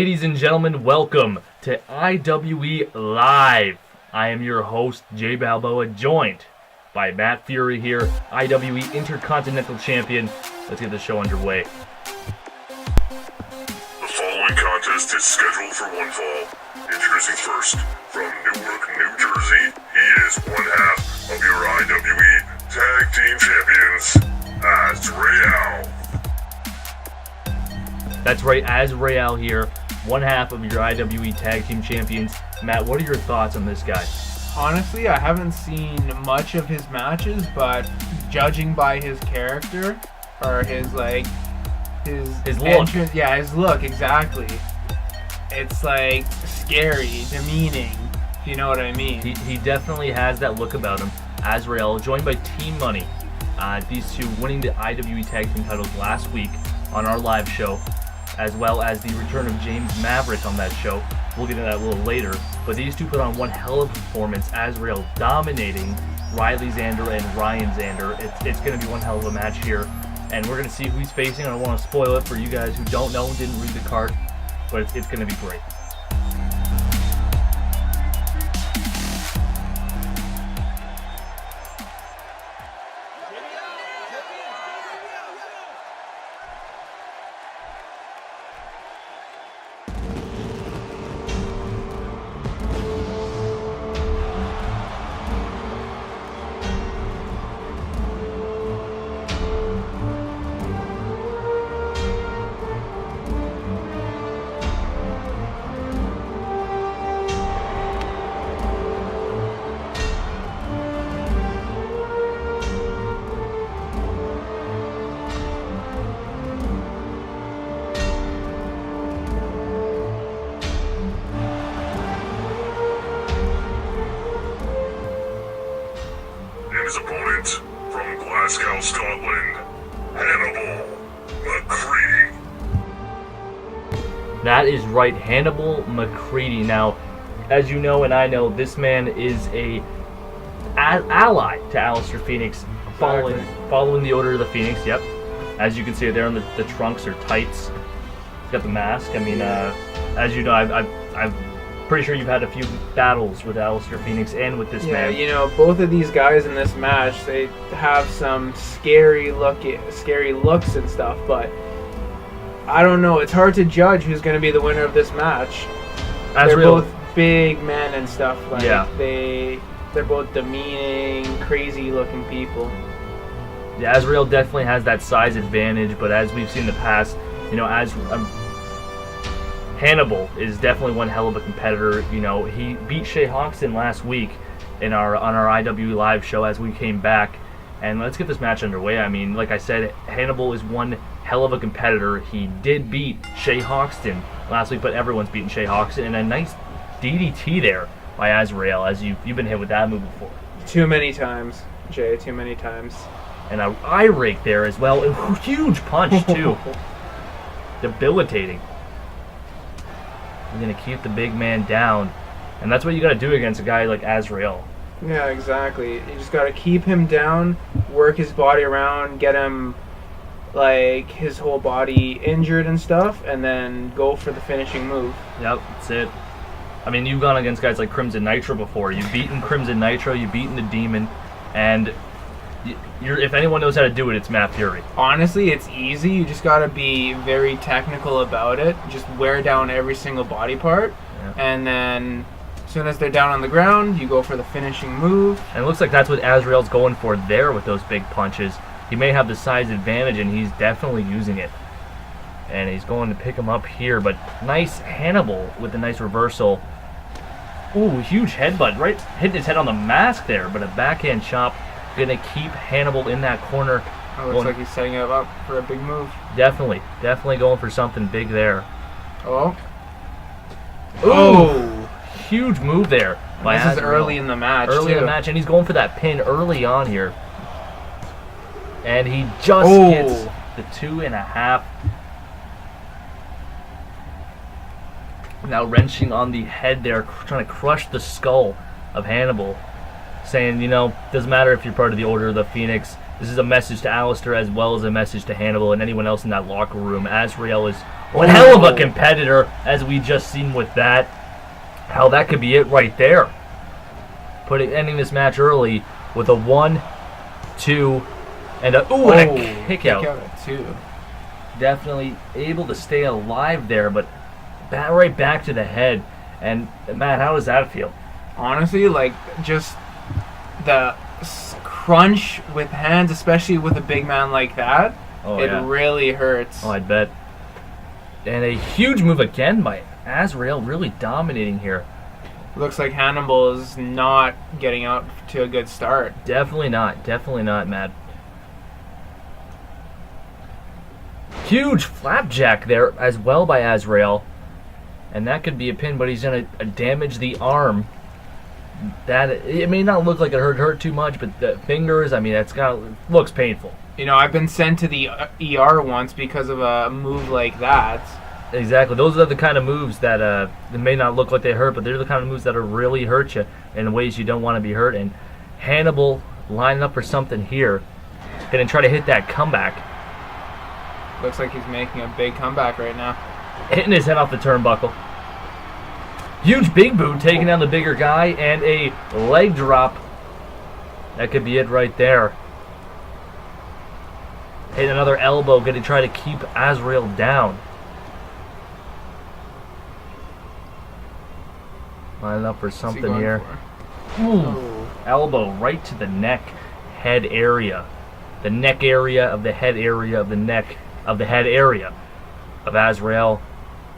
Ladies and gentlemen, welcome to IWE Live. I am your host, Jay Balboa, joined by Matt Fury here, IWE Intercontinental Champion. Let's get the show underway. The following contest is scheduled for one fall. Introducing first, from Newark, New Jersey, he is one half of your IWE Tag Team Champions, Azrael. That's right, Azrael here, one half of your IWE Tag Team Champions. Matt, what are your thoughts on this guy? Honestly, I haven't seen much of his matches, but judging by his character, or his look. Entrance, yeah, his look, exactly. It's like scary, demeaning, if you know what I mean. He definitely has that look about him. Azrael, joined by Team Money. These two winning the IWE Tag Team titles last week on our live show, as well as the return of James Maverick on that show. We'll get into that a little later. But these two put on one hell of a performance. Azrael dominating Riley Zander and Ryan Zander. It's going to be one hell of a match here. And we're going to see who he's facing. I don't want to spoil it for you guys who don't know and didn't read the card. But it's going to be great. His opponent, from Glasgow, Scotland, Hannibal McCready. That is right, Hannibal McCready. Now, as you know and I know, this man is a ally to Alistair Phoenix, following the Order of the Phoenix. Yep, as you can see there on the trunks or tights. He's got the mask. I mean, as you know, I've pretty sure you've had a few battles with Alistair Phoenix and with this man. Yeah, you know, both of these guys in this match, they have some scary looks and stuff, but I don't know. It's hard to judge who's going to be the winner of this match. They're both big men and stuff. Like, yeah. They're both demeaning, crazy-looking people. Yeah, Azrael definitely has that size advantage, but as we've seen in the past, you know, Hannibal is definitely one hell of a competitor. You know, he beat Shay Hoxton last week on our IWE Live show as we came back. And let's get this match underway. I mean, like I said, Hannibal is one hell of a competitor. He did beat Shay Hoxton last week, but everyone's beaten Shay Hoxton. And a nice DDT there by Azrael, as you've been hit with that move before. Too many times, Jay. Too many times. And an eye rake there as well. A huge punch, too. Debilitating. You're going to keep the big man down. And that's what you got to do against a guy like Azrael. Yeah, exactly. You just got to keep him down, work his body around, get him, like, his whole body injured and stuff, and then go for the finishing move. Yep, that's it. I mean, you've gone against guys like Crimson Nitro before. You've beaten Crimson Nitro, you've beaten the Demon, and if anyone knows how to do it, it's Matt Fury. Honestly, it's easy. You just got to be very technical about it. Just wear down every single body part, and then as soon as they're down on the ground, you go for the finishing move. And it looks like that's what Azrael's going for there with those big punches. He may have the size advantage, and he's definitely using it. And he's going to pick him up here, but nice Hannibal with a nice reversal. Ooh, huge headbutt, right? Hitting his head on the mask there, but a backhand chop. Gonna keep Hannibal in that corner. Oh, looks like he's setting it up for a big move. Definitely going for something big there. Oh. Ooh, huge move there. This is early in the match, in the match, and he's going for that pin early on here. And he just gets the 2.5. Now wrenching on the head there, trying to crush the skull of Hannibal. Saying, you know, doesn't matter if you're part of the Order of the Phoenix. This is a message to Alistair as well as a message to Hannibal and anyone else in that locker room. Azrael is One hell of a competitor, as we just seen with that. Hell, that could be it right there. Ending this match early with a 1, 2, and a kick out. At 2. Definitely able to stay alive there, but right back to the head. And Matt, how does that feel? Honestly, like, just the crunch with hands, especially with a big man like that, really hurts. Oh, I'd bet. And a huge move again by Azrael, really dominating here. Looks like Hannibal is not getting out to a good start. Definitely not, Matt. Huge flapjack there as well by Azrael. And that could be a pin, but he's going to damage the arm. That it may not look like it hurt too much, but the fingers, I mean, looks painful. You know, I've been sent to the ER once because of a move like that. Exactly. Those are the kind of moves that they may not look like they hurt, but they're the kind of moves that will really hurt you in ways you don't want to be hurt. And Hannibal lining up for something here. Going to try to hit that comeback. Looks like he's making a big comeback right now. Hitting his head off the turnbuckle. Huge big boot taking down the bigger guy, and a leg drop. That could be it right there. Hit another elbow, going to try to keep Azrael down. Lining up for something here. Ooh, elbow right to the neck, head area. The neck area of the head area of the neck of the head area of Azrael.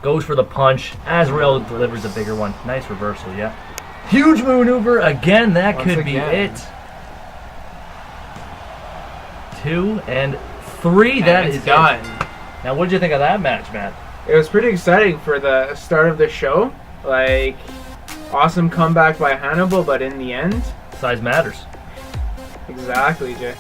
Goes for the punch. Azrael delivers a bigger one. Nice reversal, yeah. Huge maneuver again. That could be it. 2 and 3. That is done. Now, what did you think of that match, Matt? It was pretty exciting for the start of the show. Like, awesome comeback by Hannibal, but in the end, size matters. Exactly, Jay.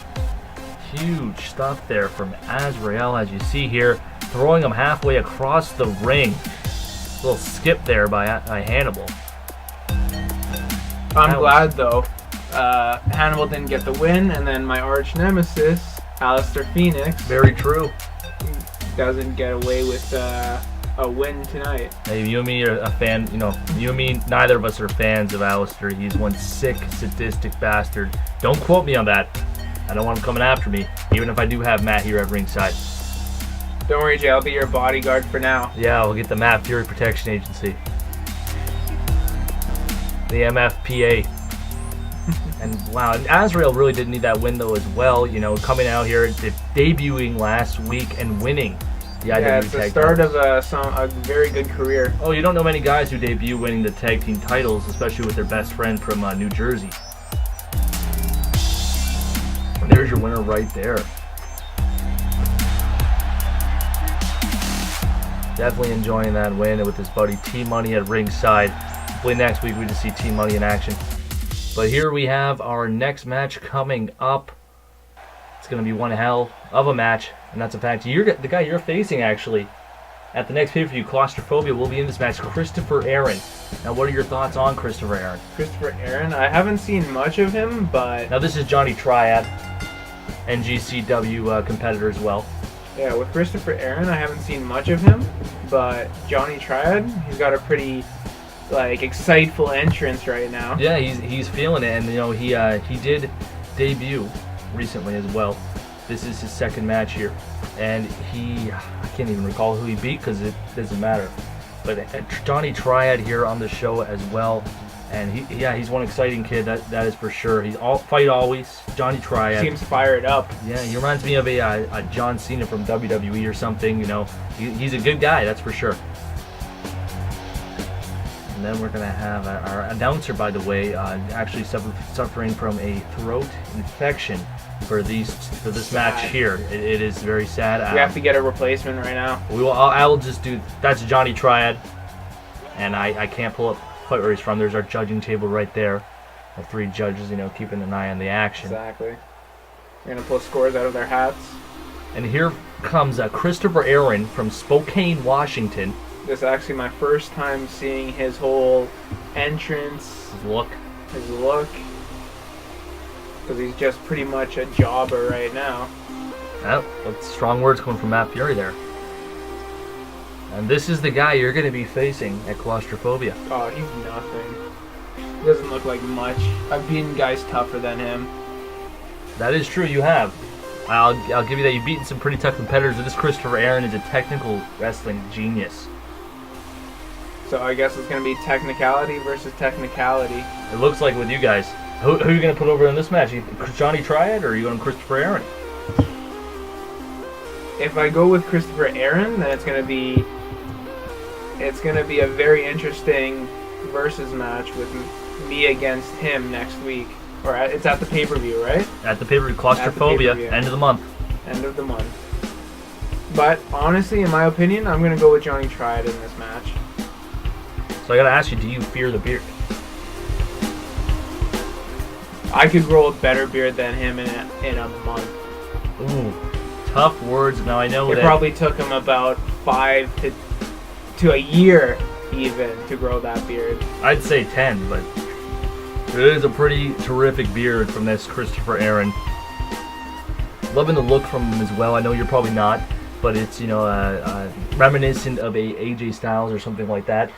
Huge stuff there from Azrael, as you see here. Throwing him halfway across the ring. A little skip there by Hannibal. I'm glad, though. Hannibal didn't get the win, and then my arch nemesis, Alistair Phoenix. Very true. Doesn't get away with a win tonight. Hey, you and me are a fan. You know, you and me, neither of us are fans of Alistair. He's one sick, sadistic bastard. Don't quote me on that. I don't want him coming after me, even if I do have Matt here at ringside. Don't worry, Jay. I'll be your bodyguard for now. Yeah, we'll get the Matt Fury Protection Agency. The MFPA. And wow, and Azrael really didn't need that win, though, as well. You know, coming out here, debuting last week and winning the IWE it's the start of a very good career. Oh, you don't know many guys who debut winning the tag team titles, especially with their best friend from New Jersey. And there's your winner right there. Definitely enjoying that win with his buddy T-Money at ringside. Hopefully next week we just see T-Money in action. But here we have our next match coming up. It's going to be one hell of a match, and that's a fact. The guy you're facing, actually, at the next pay-per-view, Claustrophobia, will be in this match, Christopher Aaron. Now, what are your thoughts on Christopher Aaron? Christopher Aaron? I haven't seen much of him, but... Now, this is Johnny Triad, NGCW competitor as well. Yeah, with Christopher Aaron, I haven't seen much of him, but Johnny Triad, he's got a pretty, exciteful entrance right now. Yeah, he's feeling it, and, you know, he did debut recently as well. This is his second match here, and I can't even recall who he beat because it doesn't matter. But Johnny Triad here on the show as well, and he's one exciting kid, that is for sure. He's fight always, Johnny Triad. Seems fired up. Yeah, he reminds me of a John Cena from WWE or something. You know, he's a good guy, that's for sure. And then we're gonna have our announcer, by the way, actually suffering from a throat infection for this match here. It is very sad. We have to get a replacement right now. I will just do. That's Johnny Triad, and I can't pull up quite where he's from. There's our judging table right there. Our 3 judges, you know, keeping an eye on the action. Exactly. We're gonna pull scores out of their hats. And here comes Christopher Aaron from Spokane, Washington. This is actually my first time seeing his whole entrance. His look. Because he's just pretty much a jobber right now. Oh, that's strong words coming from Matt Fury there. And this is the guy you're going to be facing at Claustrophobia. Oh, he's nothing. He doesn't look like much. I've beaten guys tougher than him. That is true, you have. I'll give you that. You've beaten some pretty tough competitors, but this Christopher Aaron is a technical wrestling genius. So I guess it's going to be technicality versus technicality. It looks like with you guys. Who are you going to put over in this match? Johnny Triad, or are you going Christopher Aaron? If I go with Christopher Aaron, then it's going to be a very interesting versus match with me against him next week. Or it's at the pay-per-view, right? At the pay-per-view, Claustrophobia, end of the month. End of the month. But honestly, in my opinion, I'm going to go with Johnny Triad in this match. So I got to ask you, do you fear the beard? I could grow a better beard than him in a month. Ooh, tough words. Now I know it probably took him about 5 to a year even to grow that beard. I'd say 10, but it is a pretty terrific beard from this Christopher Aaron. Loving the look from him as well. I know you're probably not, but it's, you know, reminiscent of a AJ Styles or something like that.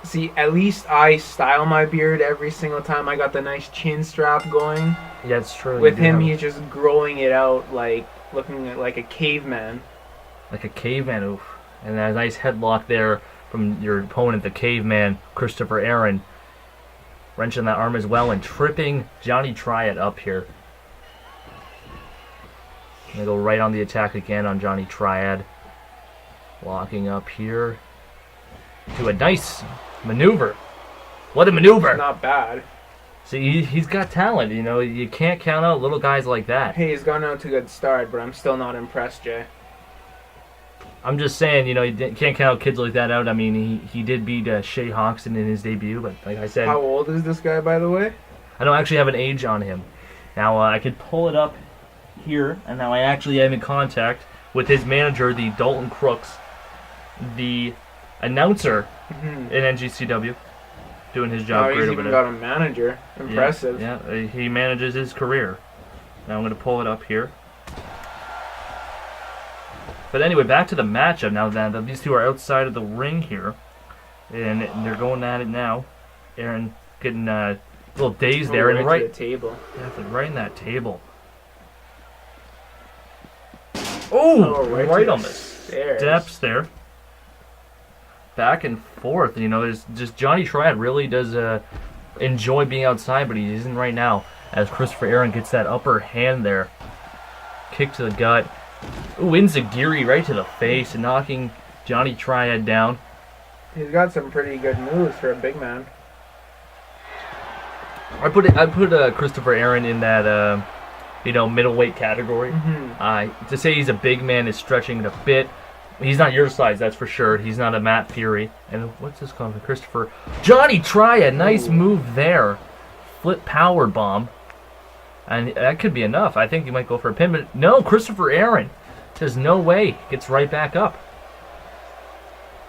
See, at least I style my beard every single time. I got the nice chin strap going. Yeah, it's true. With him, he's just growing it out, like looking like a caveman. Like a caveman, oof. And that nice headlock there from your opponent, the caveman, Christopher Aaron. Wrenching that arm as well and tripping Johnny Triad up here. Gonna go right on the attack again on Johnny Triad. Locking up here. To a nice maneuver. What a maneuver! Not bad. See, he's got talent, you know. You can't count out little guys like that. Hey, he's gotten out to a good start, but I'm still not impressed, Jay. I'm just saying, you know, you can't count kids like that out. I mean, he did beat Shea Hoxton in his debut, but like I said... How old is this guy, by the way? I don't actually have an age on him. Now, I could pull it up here, and now I actually am in contact with his manager, the Dalton Crooks, the announcer in NGCW, doing his job great he's over even there. got a manager. Impressive. Yeah, he manages his career. Now I'm going to pull it up here. But anyway, back to the matchup now. That these two are outside of the ring here, and they're going at it now. Aaron getting a little dazed there, and right to the table. Yeah, right in that table. Oh, right on the steps there. Back and forth, you know. There's just Johnny Triad really does enjoy being outside, but he isn't right now. As Christopher Aaron gets that upper hand there, kick to the gut. Ooh, Inzagiri right to the face and knocking Johnny Triad down. He's got some pretty good moves for a big man. I put Christopher Aaron in that middleweight category. To say he's a big man is stretching it a bit. He's not your size, that's for sure. He's not a Matt Fury. And what's this called? Christopher Johnny Triad, nice move there. Flip power bomb. And that could be enough. I think he might go for a pin, but no, Christopher Aaron says no way. Gets right back up.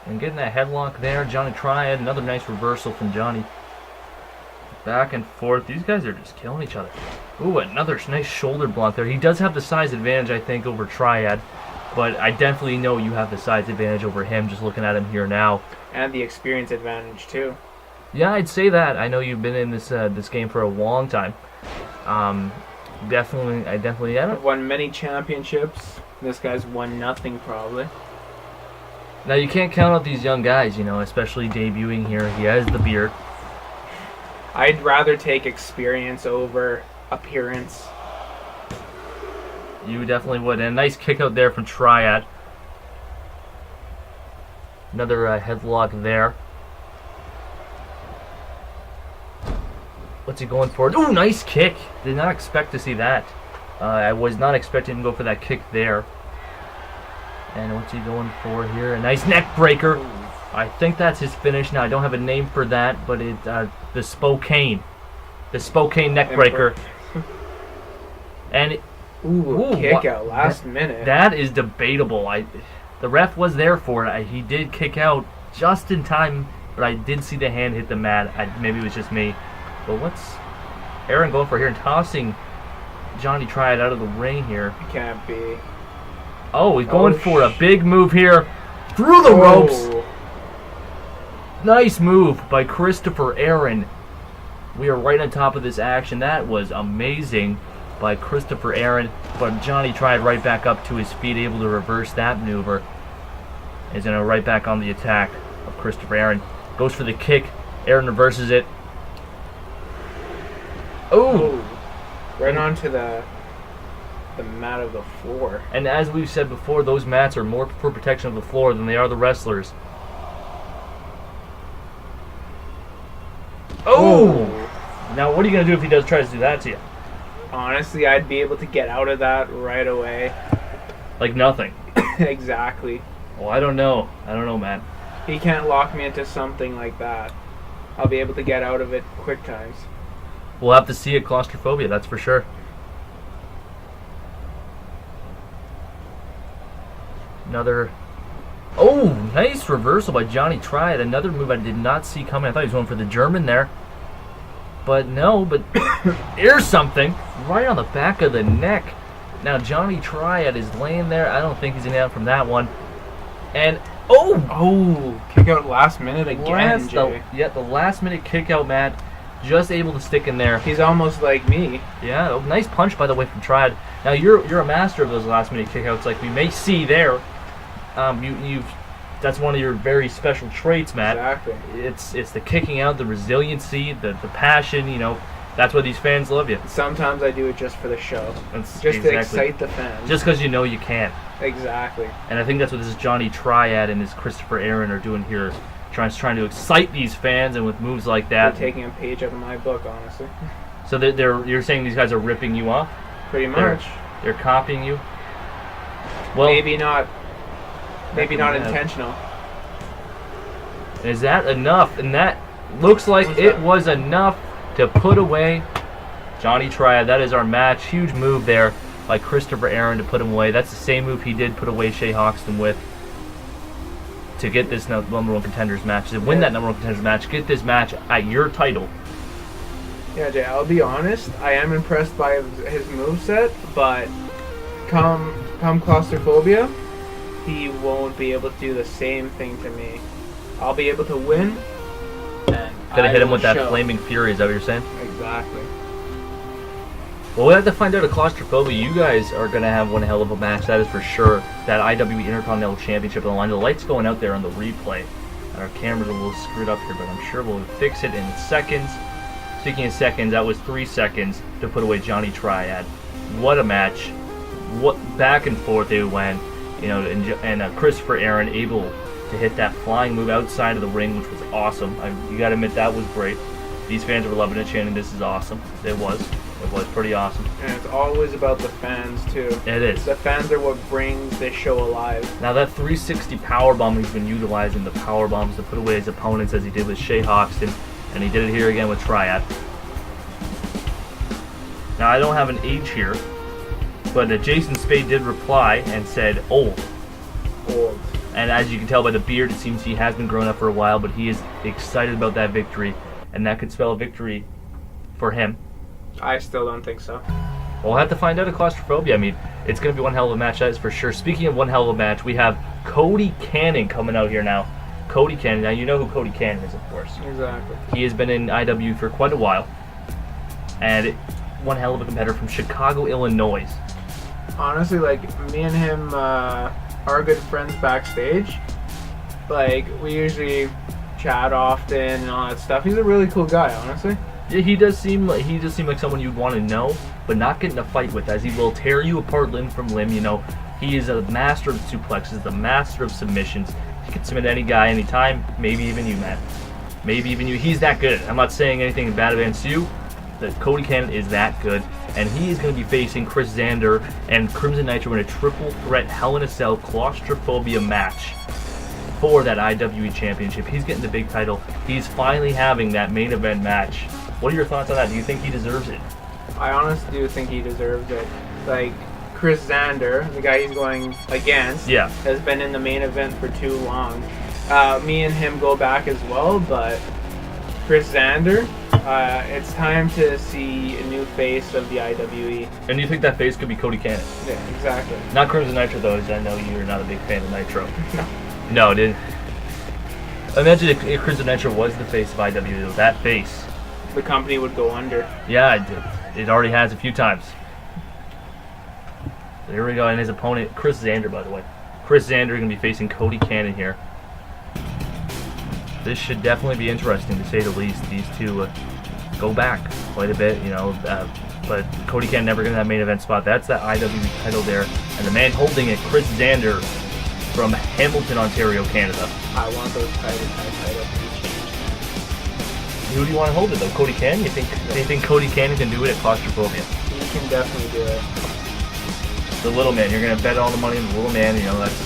And getting that headlock there, Johnny Triad, another nice reversal from Johnny. Back and forth. These guys are just killing each other. Ooh, another nice shoulder block there. He does have the size advantage, I think, over Triad. But I definitely know you have the size advantage over him, just looking at him here now. And the experience advantage, too. Yeah, I'd say that. I know you've been in this game for a long time. Definitely. I've won many championships. This guy's won nothing, probably. Now, you can't count out these young guys, you know, especially debuting here. He has the beard. I'd rather take experience over appearance. You definitely would. And a nice kick out there from Triad. Another headlock there. What's he going for? Ooh, nice kick. Did not expect to see that. I was not expecting him to go for that kick there. And what's he going for here? A nice neck breaker. I think that's his finish. Now, I don't have a name for that, but it's the Spokane. The Spokane neck breaker. And kick out last minute. That is debatable. The ref was there for it. He did kick out just in time, but I did see the hand hit the mat. Maybe it was just me. But what's Aaron going for here and tossing Johnny Triad out of the ring here? It can't be. Oh, he's going for a big move here through the ropes. Oh. Nice move by Christopher Aaron. We are right on top of this action. That was amazing by Christopher Aaron. But Johnny tried right back up to his feet, able to reverse that maneuver. He's going to right back on the attack of Christopher Aaron. Goes for the kick. Aaron reverses it. Oh! Right onto the mat of the floor. And as we've said before, those mats are more for protection of the floor than they are the wrestlers. Oh! Now, what are you going to do if he does try to do that to you? Honestly, I'd be able to get out of that right away. Like nothing. Exactly. Well, I don't know. I don't know, man. He can't lock me into something like that. I'll be able to get out of it quick times. We'll have to see it, claustrophobia, that's for sure. Another... Oh, nice reversal by Johnny Triad. Another move I did not see coming. I thought he was going for the German there. But no, but here's something. Right on the back of the neck. Now Johnny Triad is laying there. I don't think he's going to get out from that one. And, oh, kick out last minute again, Jay. The last minute kick out, Matt. Just able to stick in there. He's almost like me. Yeah, nice punch, by the way, from Triad. Now, you're a master of those last minute kickouts like we may see there. That's one of your very special traits, Matt. Exactly. It's the kicking out, the resiliency, the passion. You know, that's why these fans love you. Sometimes I do it just for the show, just exactly. to excite the fans. Just because you know you can. Exactly. And I think that's what this Johnny Triad and this Christopher Aaron are doing here, trying to excite these fans, and with moves like that, they're taking a page out of my book, honestly. So you're saying these guys are ripping you off? Pretty much. They're copying you. Well, maybe not intentional. Is that enough? And that looks like it was enough to put away Johnny Triad. That is our match. Huge move there by Christopher Aaron to put him away. That's the same move he did put away Shea Hoxton with to get this number one contenders match. To win that number one contenders match, get this match at your title. Yeah, Jay, I'll be honest. I am impressed by his moveset, but come claustrophobia, he won't be able to do the same thing to me. I'll be able to win. And Gonna hit him with that flaming fury, is that what you're saying? Exactly. Well, we'll have to find out a claustrophobia. You guys are going to have one hell of a match, that is for sure. That IWE Intercontinental Championship on the line. The light's going out there on the replay. And our cameras are a little screwed up here, but I'm sure we'll fix it in seconds. Speaking of seconds, that was 3 seconds to put away Johnny Triad. What a match. What back and forth they went. You know, and Christopher Aaron able to hit that flying move outside of the ring, which was awesome. You got to admit, that was great. These fans were loving it, chanting, "This is awesome." It was pretty awesome. And it's always about the fans, too. It is. The fans are what brings this show alive. Now, that 360 powerbomb, he's been utilizing the powerbombs to put away his opponents, as he did with Shea Hoxton, and he did it here again with Triad. Now, I don't have an age here, but Jason Spade did reply and said, old. Old. And as you can tell by the beard, it seems he has been growing up for a while, but he is excited about that victory, and that could spell a victory for him. I still don't think so. We'll have to find out a claustrophobia. I mean, it's going to be one hell of a match, that is for sure. Speaking of one hell of a match, we have Cody Cannon coming out here now. Cody Cannon. Now, you know who Cody Cannon is, of course. Exactly. He has been in IWE for quite a while. And one hell of a competitor from Chicago, Illinois. Honestly, like, me and him are good friends backstage. Like, we usually chat often and all that stuff. He's a really cool guy, honestly. Yeah, he does seem like someone you'd want to know, but not get in a fight with, as he will tear you apart limb from limb. You know, he is a master of suplexes, the master of submissions. He can submit any guy, anytime, maybe even you, Matt. Maybe even you. He's that good. I'm not saying anything bad against you. That Cody Cannon is that good, and he is going to be facing Chris Xander and Crimson Nitro in a triple threat Hell in a Cell claustrophobia match for that IWE Championship. He's getting the big title. He's finally having that main event match. What are your thoughts on that? Do you think he deserves it? I honestly do think he deserves it. Like, Chris Xander, the guy he's going against, has been in the main event for too long. Me and him go back as well, but Chris Xander, it's time to see a new face of the IWE. And you think that face could be Cody Cannon? Yeah, exactly. Not Crimson Nitro, though, as I know you're not a big fan of Nitro. No. No, dude. Imagine if Chris Ventura was the face of IWE. That face. The company would go under. Yeah, it already has a few times. So here we go, and his opponent, Chris Xander, by the way. Chris Xander going to be facing Cody Cannon here. This should definitely be interesting, to say the least. These two go back quite a bit, but Cody Cannon never going to that main event spot. That's that IWE title there. And the man holding it, Chris Xander from Hamilton, Ontario, Canada. I want those titles to be changed. Who do you want to hold it, though? Cody Cannon? You think Cody Cannon can do it at Claustrophobia? He can definitely do it. The little man. You're going to bet all the money on the little man. That's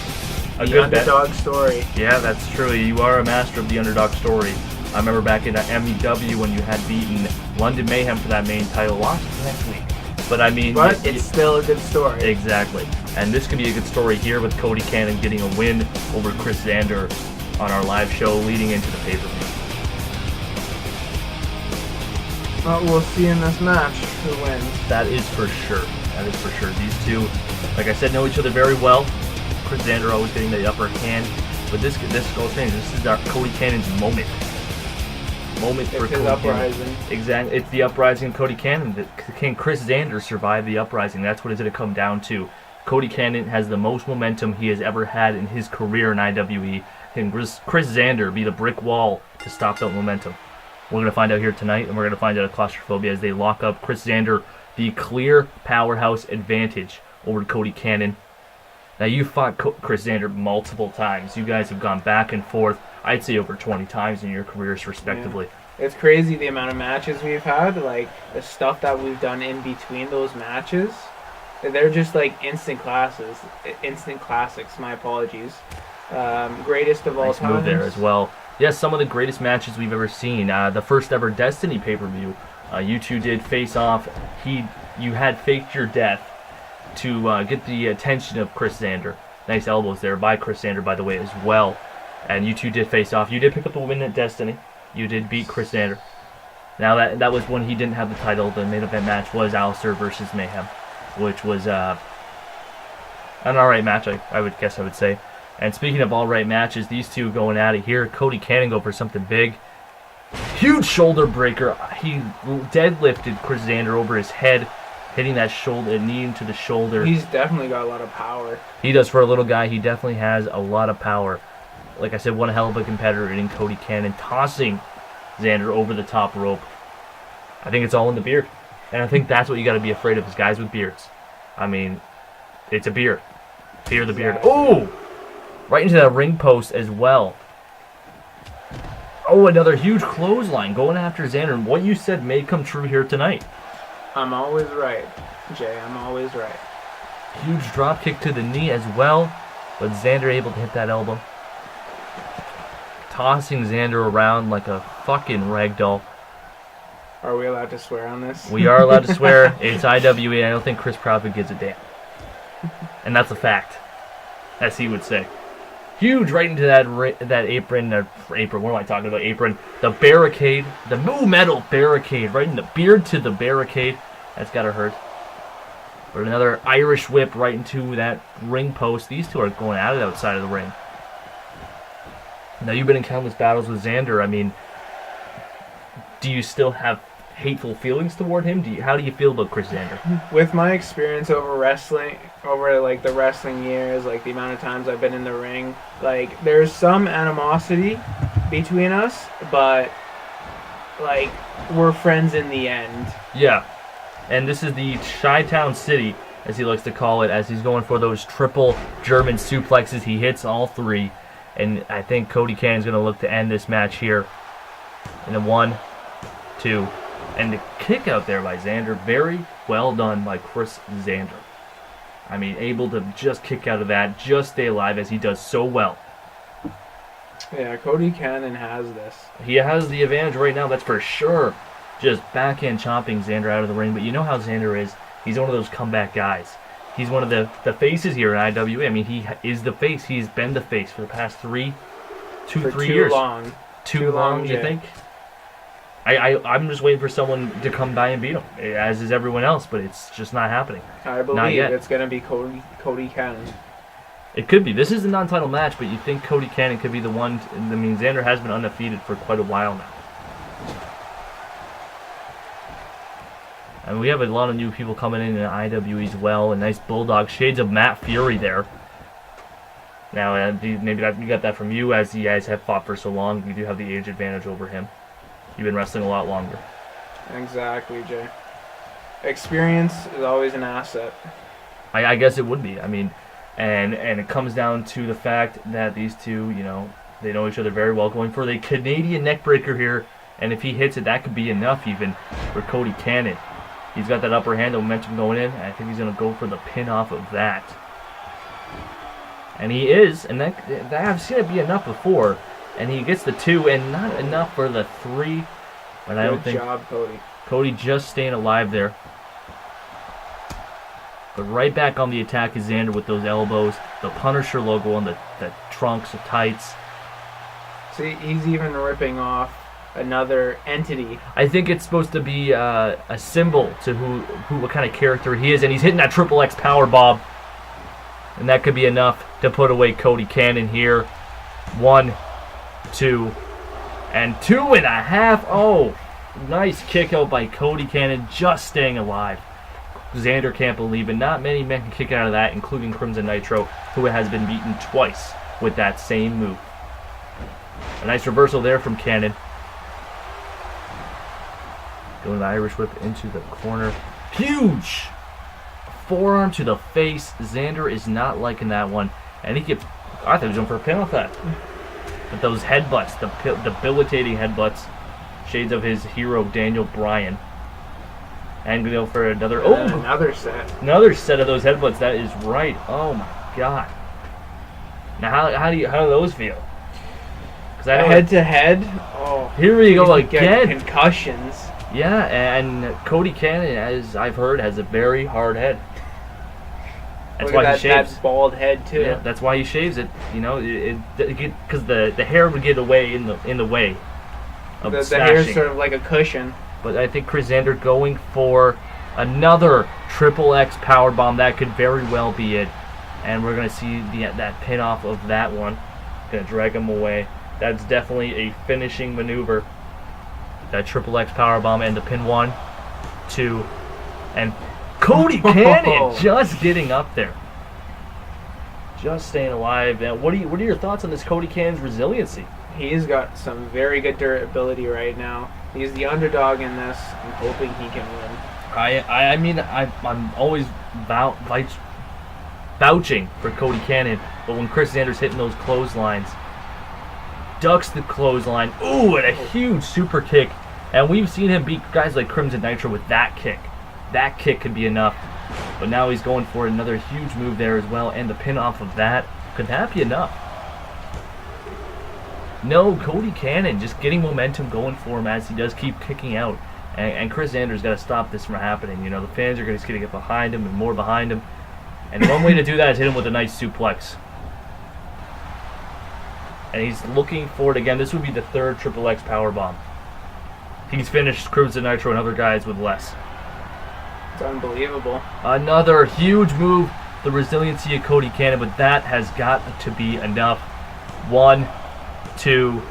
a the good bet. underdog story. Yeah, that's true. You are a master of the underdog story. I remember back in MEW when you had beaten London Mayhem for that main title. Lost next week. But I mean... But it's still a good story. Exactly. And this could be a good story here with Cody Cannon getting a win over Chris Xander on our live show leading into the pay-per-view. Well, we'll see in this match who wins. That is for sure. That is for sure. These two, like I said, know each other very well. Chris Xander always getting the upper hand. But this goes thing. This is our Cody Cannon's moment. Moment for Cody uprising. Cannon. Exactly. It's the uprising of Cody Cannon. Can Chris Xander survive the uprising? That's what it's going to come down to. Cody Cannon has the most momentum he has ever had in his career in IWE. Can Chris Xander be the brick wall to stop that momentum? We're going to find out here tonight, and we're going to find out at Claustrophobia as they lock up Chris Xander, the clear powerhouse advantage over Cody Cannon. Now, you fought Chris Xander multiple times. You guys have gone back and forth, I'd say over 20 times in your careers, respectively. Yeah. It's crazy the amount of matches we've had, like the stuff that we've done in between those matches. They're just like instant classics, my apologies. Greatest of all time. Nice move there as well. Yes, some of the greatest matches we've ever seen. The first ever Destiny pay-per-view, you two did face off. You had faked your death to get the attention of Chris Xander. Nice elbows there by Chris Xander, by the way, as well. And you two did face off. You did pick up the win at Destiny. You did beat Chris Xander. Now that was when he didn't have the title. The main event match was Alistair versus Mayhem, which was an alright match, I would say. And speaking of alright matches, these two going at it here. Cody Cannon go for something big. Huge shoulder breaker. He deadlifted Chris Xander over his head, hitting that shoulder, knee into the shoulder. He's definitely got a lot of power. He does for a little guy. He definitely has a lot of power. Like I said, one hell of a competitor in Cody Cannon, tossing Xander over the top rope. I think it's all in the beard. And I think that's what you got to be afraid of, is guys with beards. I mean, it's a beard. Fear the beard. Oh! Right into that ring post as well. Oh, another huge clothesline going after Xander. And what you said may come true here tonight. I'm always right, Jay. I'm always right. Huge drop kick to the knee as well. But Xander able to hit that elbow. Tossing Xander around like a fucking ragdoll. Are we allowed to swear on this? We are allowed to swear. It's IWE. I don't think Chris Profit gives a damn. And that's a fact. As he would say. Huge right into that apron. What am I talking about? Apron. The barricade. The Moo Metal barricade. Right in the beard to the barricade. That's got to hurt. But another Irish whip right into that ring post. These two are going at it outside of the ring. Now, you've been in countless battles with Xander. I mean, do you still have hateful feelings toward him? How do you feel about Chris Xander? With my experience over wrestling, over like the wrestling years, like the amount of times I've been in the ring, like there's some animosity between us, but like we're friends in the end. Yeah. And this is the Chi-Town City, as he likes to call it, as he's going for those triple German suplexes. He hits all three. And I think Cody Cannon's going to look to end this match here in a 1, 2, and the kick out there by Xander. Very well done by Chris Xander. I mean, able to just kick out of that, just stay alive as he does so well. Yeah, Cody Cannon has this. He has the advantage right now, that's for sure. Just backhand chopping Xander out of the ring. But you know how Xander is. He's one of those comeback guys. He's one of the faces here in IWA. I mean, he is the face. He's been the face for the past 3 years. Too long, you think? I'm just waiting for someone to come by and beat him, as is everyone else, but it's just not happening. I believe it's going to be Cody Cannon. It could be. This is a non-title match, but you think Cody Cannon could be the one. I mean, Xander has been undefeated for quite a while now. And we have a lot of new people coming in IWE as well. A nice Bulldog. Shades of Matt Fury there. Now, maybe you got that from you, as you guys have fought for so long. You do have the age advantage over him. You've been wrestling a lot longer. Exactly, Jay. Experience is always an asset. I guess it would be. I mean, and it comes down to the fact that these two, you know, they know each other very well. Going for the Canadian neckbreaker here, and if he hits it, that could be enough even for Cody Cannon. He's got that upper hand, the momentum going in, and I think he's going to go for the pin off of that. And he is, and that I've seen it be enough before. And he gets the 2, and not enough for the 3. But I don't think. Good job, Cody. Cody just staying alive there. But right back on the attack is Xander with those elbows. The Punisher logo on the trunks of tights. See, he's even ripping off another entity. I think it's supposed to be a symbol to what kind of character he is. And he's hitting that triple X power bomb. And that could be enough to put away Cody Cannon here. 1, 2, and 2.5. Oh, nice kick out by Cody Cannon, just staying alive. Xander can't believe it. Not many men can kick out of that, including Crimson Nitro, who has been beaten twice with that same move. A nice reversal there from Cannon. Doing the Irish whip into the corner. Huge forearm to the face. Xander is not liking that one. And I thought he was going for a pin off that. But those headbutts, the debilitating headbutts, shades of his hero Daniel Bryan. And go for another. Oh, another set. Another set of those headbutts. That is right. Oh my God. Now how do those feel? Head to head. Oh, here we go again. Concussions. Yeah, and Cody Cannon, as I've heard, has a very hard head. That's why he shaves. That bald head too. Yeah, that's why he shaves it. You know, because the hair would get away in the way of the hair's sort of like a cushion. But I think Chris Xander going for another triple X power bomb. That could very well be it, and we're gonna see that pin off of that one. Gonna drag him away. That's definitely a finishing maneuver. That triple X power bomb and the pin. 1, 2, and Cody Cannon just getting up there, just staying alive. And what are your thoughts on this Cody Cannon's resiliency? He's got some very good durability right now. He's the underdog in this. I'm hoping he can win. I mean, I'm always vouching for Cody Cannon, but when Chris Xander's hitting those clotheslines, ducks the clothesline, ooh, and a huge super kick. And we've seen him beat guys like Crimson Nitro with that kick. That kick could be enough. But now he's going for another huge move there as well, and the pin off of that. Could that be enough? No, Cody Cannon just getting momentum going for him as he does keep kicking out. And Chris Xander's got to stop this from happening. You know, the fans are going to get behind him and more behind him. And one way to do that is hit him with a nice suplex. And he's looking for it again. This would be the 3rd triple X power bomb. He's finished Crimson Nitro and other guys with less. It's unbelievable. Another huge move. The resiliency of Cody Cannon, but that has got to be enough. 1, 2,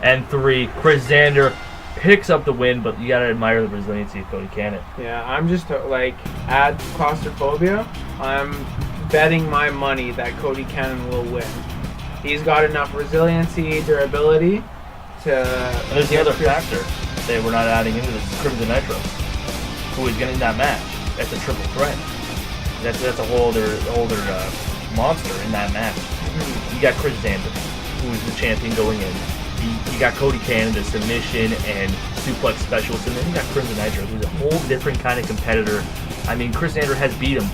and 3. Chris Xander picks up the win, but you gotta admire the resiliency of Cody Cannon. Yeah, I'm just at claustrophobia. I'm betting my money that Cody Cannon will win. He's got enough resiliency, durability to. And there's the other factor that we're not adding into this: Crimson Nitro, who is getting that match. That's a triple threat. That's a whole other monster in that match. You got Chris Xander, who is the champion going in. You got Cody Cannon, the submission and suplex specialist, and then you got Crimson Nitro, who's a whole different kind of competitor. I mean, Chris Xander has beat him,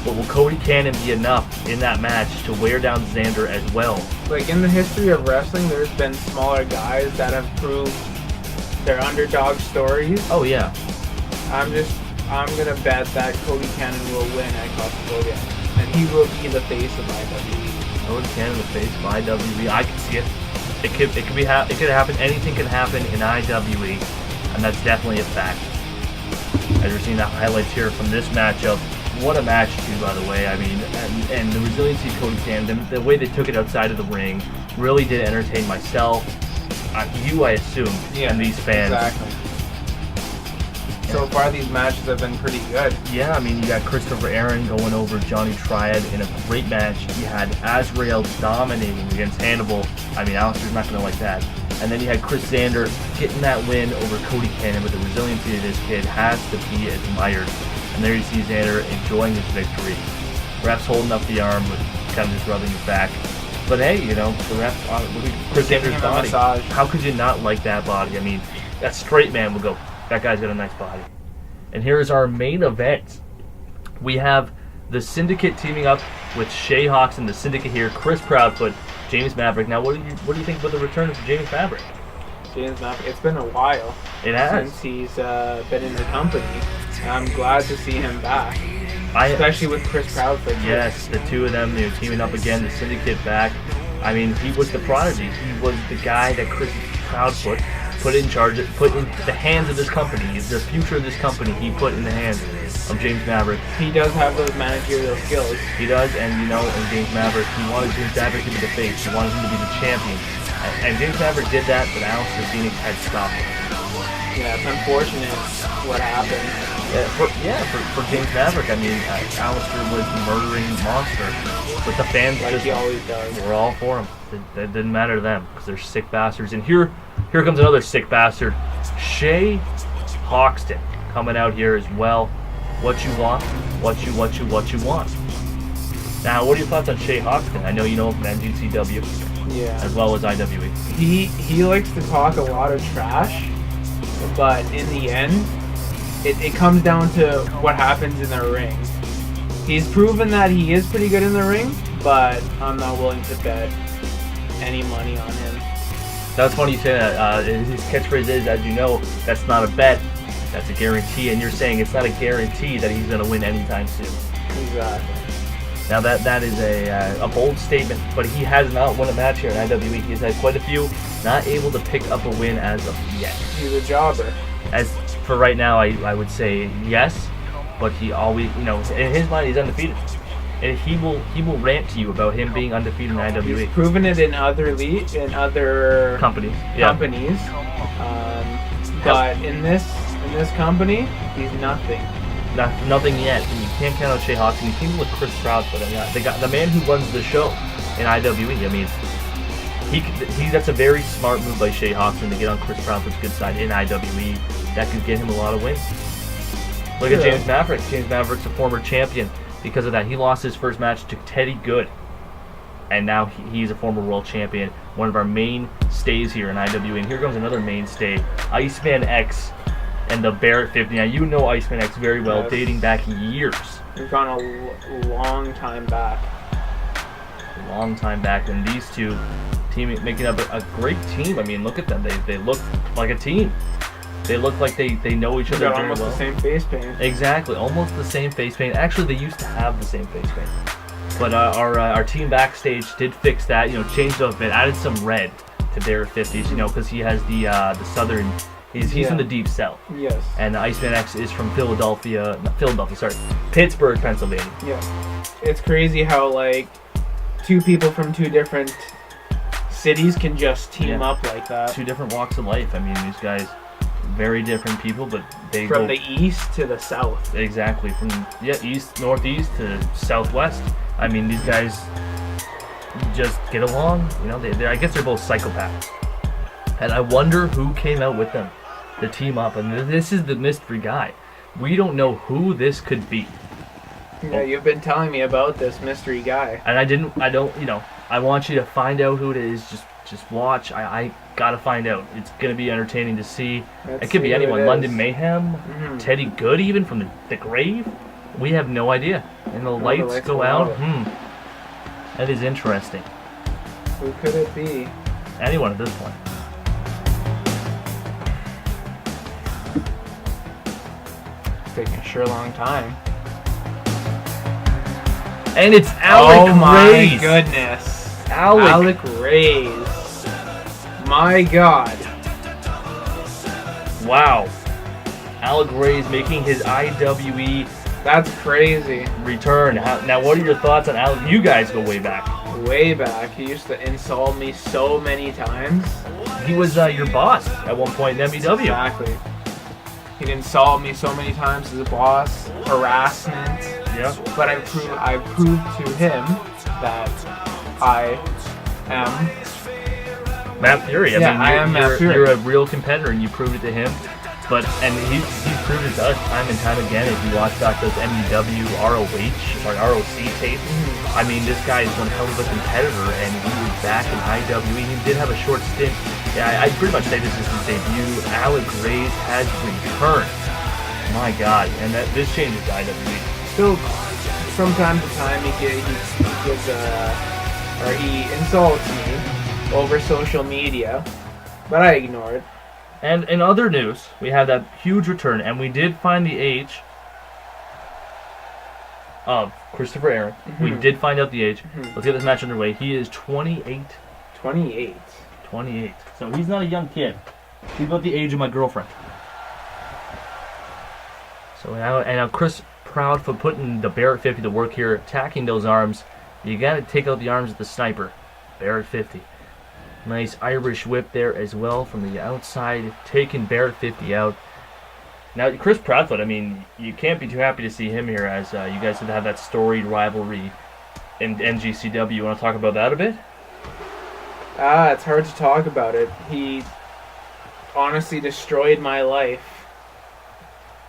but will Cody Cannon be enough in that match to wear down Xander as well? Like, in the history of wrestling, there's been smaller guys that have proved their underdog stories. Oh, yeah. I'm gonna bet that Cody Cannon will win at Claustrophobia, and he will be the face of IWE. Cody Cannon, the face of IWE. I can see it. It could happen. Anything can happen in IWE, and that's definitely a fact. As we're seeing the highlights here from this matchup, What a match, too, by the way. I mean, and the resiliency of Cody Cannon, the way they took it outside of the ring, really did entertain myself, you, I assume, and these fans. Exactly. So far, these matches have been pretty good. Yeah, I mean, you got Christopher Aaron going over Johnny Triad in a great match. You had Azrael dominating against Hannibal. I mean, Alistair's not going to like that. And then you had Chris Xander getting that win over Cody Cannon, but the resiliency of this kid has to be admired. And there you see Xander enjoying his victory. Ref's holding up the arm, but kind of just rubbing his back. But hey, you know, the ref, look at Chris Xander's body. How could you not like that body? I mean, that straight man would go, that guy's got a nice body. And here's our main event. We have the Syndicate teaming up with Shay Hawks and the Syndicate here, Chris Proudfoot, James Maverick. Now, what do you think about the return of James Maverick? James Maverick, it's been a while since he's been in the company. I'm glad to see him back, especially with Chris Proudfoot. Yes, the two of them, they're teaming up again, the Syndicate back. I mean, he was the prodigy. He was the guy that Chris Proudfoot put in the hands of this company. The future of this company, he put in the hands of James Maverick. He does have those managerial skills. He does, and you know, in James Maverick, he wanted James Maverick to be the face. He wanted him to be the champion. And James Maverick did that, but Alistair Phoenix had stopped him. Yeah, it's unfortunate what happened. For James Maverick, I mean, Alistair was a murdering monster, but the fans like he always does. Were all for him. It didn't matter to them because they're sick bastards. And here comes another sick bastard, Shay Hawkston, coming out here as well. What you want, what you want. Now, what are your thoughts on Shay Hawkston? I know you know him from NGCW, as well as IWE. He likes to talk a lot of trash, but in the end, it comes down to what happens in the ring. He's proven that he is pretty good in the ring, but I'm not willing to bet any money on him. That's funny you say that. His catchphrase is, as you know, that's not a bet, that's a guarantee. And you're saying it's not a guarantee that he's going to win anytime soon. Exactly. Now that is a bold statement, but he has not won a match here in IWE. He's had quite a few, not able to pick up a win as of yet. He's a jobber. As for right now, I would say yes, but he always, you know, in his mind, he's undefeated. And he will rant to you about him being undefeated in IWE. He's proven it in other companies. But in this company, he's nothing. Nothing yet. And you can't count out Shay Hawks. And you team with Chris Proudfoot. The man who runs the show in IWE. I mean, that's a very smart move by Shay Hawkson to get on Chris Proudfoot's good side in IWE. That could get him a lot of wins. Look at James Maverick. James Maverick's a former champion. Because of that, he lost his first match to Teddy Good, and now he's a former world champion, one of our mainstays here in IWE. And here comes another mainstay, Iceman X and the Barrett 50. Now you know Iceman X very well, dating back years. We've gone a long time back. And these two making up a great team. I mean, look at them. They look like a team. They look like they know each other very well. Almost the same face paint. Exactly, almost the same face paint. Actually, they used to have the same face paint. But our team backstage did fix that. You know, changed it up a bit, added some red to Barrett 50s. You know, because he has the southern. He's from the deep south. Yes. And Iceman X is from Pittsburgh, Pennsylvania. Yeah. It's crazy how like two people from two different cities can just team up like that. Two different walks of life. I mean, these guys. Very different people, but they from the east to the south. Exactly, from east, northeast to southwest. I mean, these guys just get along. You know, I guess they're both psychopaths. And I wonder who came out with them to team up. And this is the mystery guy. We don't know who this could be. Yeah, you've been telling me about this mystery guy. And I don't. You know, I want you to find out who it is. Just watch. I gotta find out. It's gonna be entertaining to see. It could be anyone. London Mayhem, Teddy Good, even from the grave. We have no idea. And the lights go out. That is interesting. Who could it be? Anyone at this point. It's taking a sure long time. And it's Alec Reyes. Oh my goodness. Alec Reyes. My God. Wow. Alec Reyes making his IWE That's crazy. return. Now, what are your thoughts on Alec? You guys go way back. Way back, he used to insult me so many times. He was your boss at one point in MEW. Exactly. He'd insult me so many times as a boss, harassment. Yeah. But I proved to him that I am Matt Fury. I am Matt Fury. You're a real competitor, and you proved it to him. And he's proved it to us time and time again. If you watch back those MEW ROC tapes, I mean, this guy is one hell of a competitor, and he was back in IWE. He did have a short stint. Yeah, I'd pretty much say this is his debut. Alec Reyes has returned. My God, and this changes IWE. Still, from time to time, he insults me over social media, but I ignore it. And in other news, we have that huge return, and we did find the age of Christopher Aaron. We did find out the age. Let's get this match underway. He is 28. 28. 28. So he's not a young kid. He's about the age of my girlfriend. So now Chris Proudfoot putting the Barrett 50 to work here, attacking those arms. You got to take out the arms of the sniper. Barrett 50. Nice Irish whip there as well from the outside, taking Barrett 50 out. Now, Chris Proudfoot, I mean, you can't be too happy to see him here as you guys have that storied rivalry in NGCW. You want to talk about that a bit? It's hard to talk about it. He honestly destroyed my life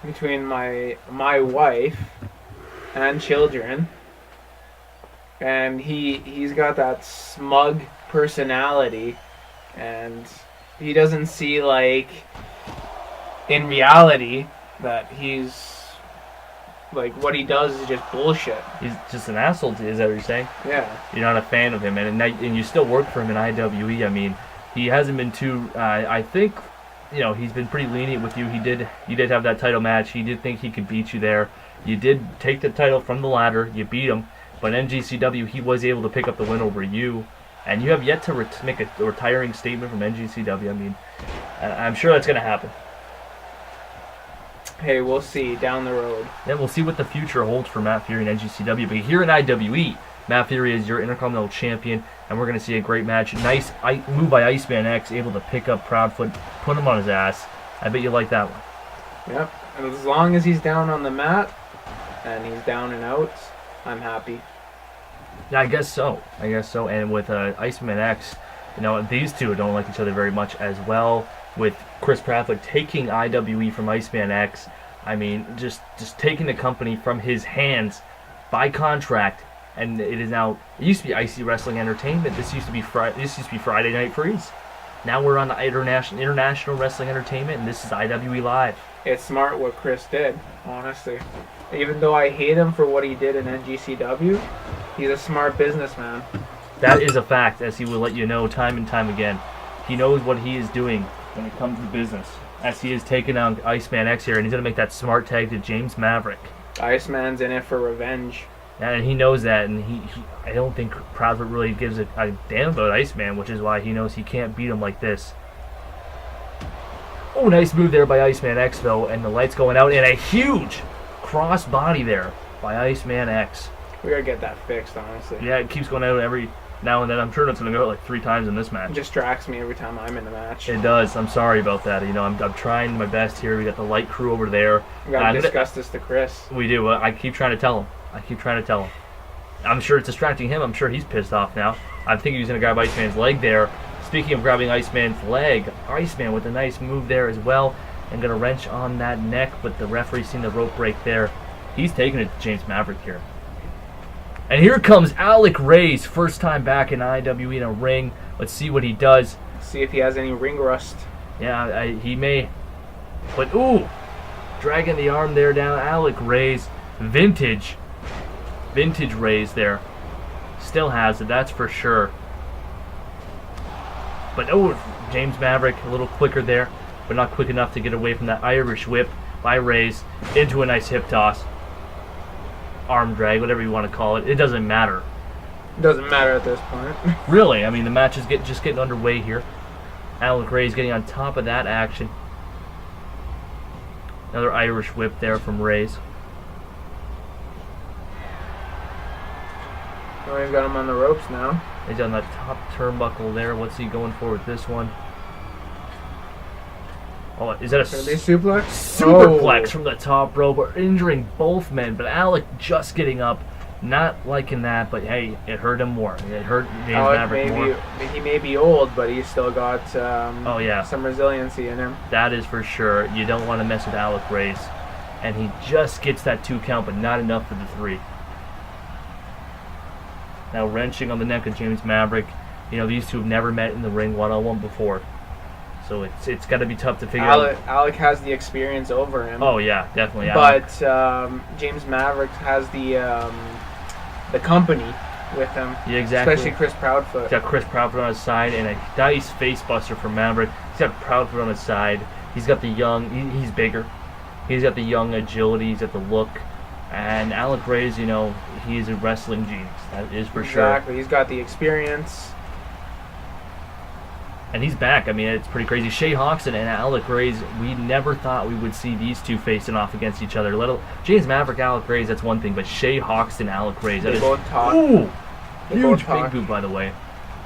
between my wife and children. And he's got that smug personality, and he doesn't see, like, in reality that he's, like, what he does is just bullshit. He's just an asshole, is that what you're saying? Yeah. You're not a fan of him, and you still work for him in IWE. I mean, he hasn't been too, I think, he's been pretty lenient with you. You did have that title match. He did think he could beat you there. You did take the title from the ladder. You beat him. But in NGCW, he was able to pick up the win over you. And you have yet to make a retiring statement from NGCW. I mean, I'm sure that's going to happen. Hey, we'll see down the road. Then we'll see what the future holds for Matt Fury and NGCW. But here in IWE, Matt Fury is your Intercontinental Champion. And we're going to see a great match. Nice move by Iceman X, able to pick up Proudfoot, put him on his ass. I bet you like that one. Yep. And as long as he's down on the mat and he's down and out, I'm happy. Yeah, I guess so. And with Iceman X, these two don't like each other very much as well. With Chris Proudfoot taking IWE from Iceman X, I mean, just taking the company from his hands by contract, and it is now. It used to be IC Wrestling Entertainment. This used to be Friday Night Freeze. Now we're on the International Wrestling Entertainment, and this is IWE Live. It's smart what Chris did, honestly. Even though I hate him for what he did in NGCW, he's a smart businessman. That is a fact, as he will let you know time and time again. He knows what he is doing when it comes to business, as he is taking on Iceman X here, and he's going to make that smart tag to James Maverick. Iceman's in it for revenge. And he knows that, and I don't think Proudfoot really gives a damn about Iceman, which is why he knows he can't beat him like this. Oh, nice move there by Iceman X, though, and the lights going out, and a huge cross body there by Iceman X. We gotta get that fixed, honestly. Yeah, it keeps going out every now and then. I'm sure it's going to go out like 3 times in this match. It distracts me every time I'm in the match. It does. I'm sorry about that. I'm trying my best here. We got the light crew over there. We gotta discuss this to Chris. We do. I keep trying to tell him. I'm sure it's distracting him. I'm sure he's pissed off now. I'm thinking he's going to grab Iceman's leg there. Speaking of grabbing Iceman's leg, Iceman with a nice move there as well. And going to wrench on that neck, but the referee seen the rope break there. He's taking it to James Maverick here. And here comes Alec Reyes, first time back in IWE in a ring. Let's see what he does. See if he has any ring rust. Yeah, he may. But, ooh, dragging the arm there down. Alec Reyes, vintage Reyes there. Still has it, that's for sure. But, oh, James Maverick, a little quicker there, but not quick enough to get away from that Irish whip by Reyes into a nice hip toss. Arm drag, whatever you want to call it. It doesn't matter. It doesn't matter at this point. Really, I mean, the match is just getting underway here. Alec Reyes getting on top of that action. Another Irish whip there from Reyes. Oh, we've got him on the ropes now. He's on that top turnbuckle there. What's he going for with this one? Oh, is that a Are they suplex? superplex from the top rope, injuring both men? But Alec just getting up, not liking that. But hey, it hurt him more. It hurt James Maverick more. He may be old, but he's still got Oh yeah, some resiliency in him. that is for sure. You don't want to mess with Alec Reyes, and he just gets that 2 count, but not enough for the 3. Now wrenching on the neck of James Maverick. You know, these two have never met in the ring one-on-one before. So it's got to be tough to figure out. Alec has the experience over him. Oh yeah, definitely. But James Maverick has the company with him. Yeah, exactly. Especially Chris Proudfoot. He's got Chris Proudfoot on his side and a nice face buster for Maverick. He's got Proudfoot on his side. He's got the young. He's bigger. He's got the young agility. He's got the look. And Alec Reyes, you know, he's a wrestling genius. That is for sure. Exactly. He's got the experience. And he's back. I mean, it's pretty crazy. Shay Hoxton and Alec Reyes, we never thought we would see these two facing off against each other. James Maverick, Alec Reyes, that's one thing, but Shay Hoxton, Alec Reyes, that They is... both talk. Ooh! They Huge both talk big boot, by the way.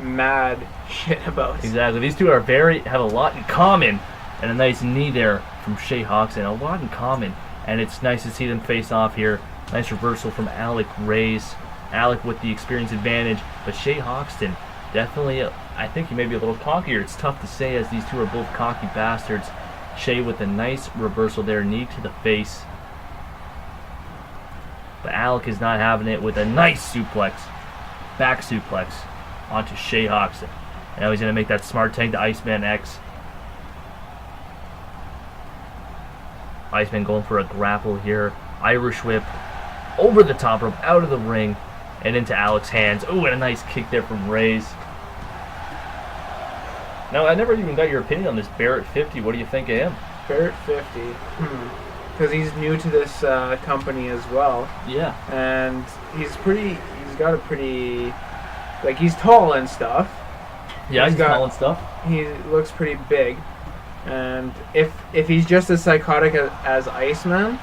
mad shit about. Exactly. These two have a lot in common. And a nice knee there from Shay Hoxton. A lot in common. And it's nice to see them face off here. Nice reversal from Alec Reyes. Alec with the experience advantage. But Shay Hoxton, definitely, I think he may be a little cockier. It's tough to say as these two are both cocky bastards. Shay with a nice reversal there, knee to the face. But Alec is not having it with a nice suplex. Back suplex onto Shay Hoxton. And now he's going to make that smart tank to Iceman X. Iceman going for a grapple here. Irish whip over the top rope, out of the ring, and into Alec's hands. Ooh, and a nice kick there from Reyes. Now, I never even got your opinion on this Barrett 50. What do you think of him? Barrett 50. Because he's new to this company as well. Yeah. And he's got a pretty, like, he's tall and stuff. Yeah, he's tall and stuff. He looks pretty big. And if he's just as psychotic as Iceman,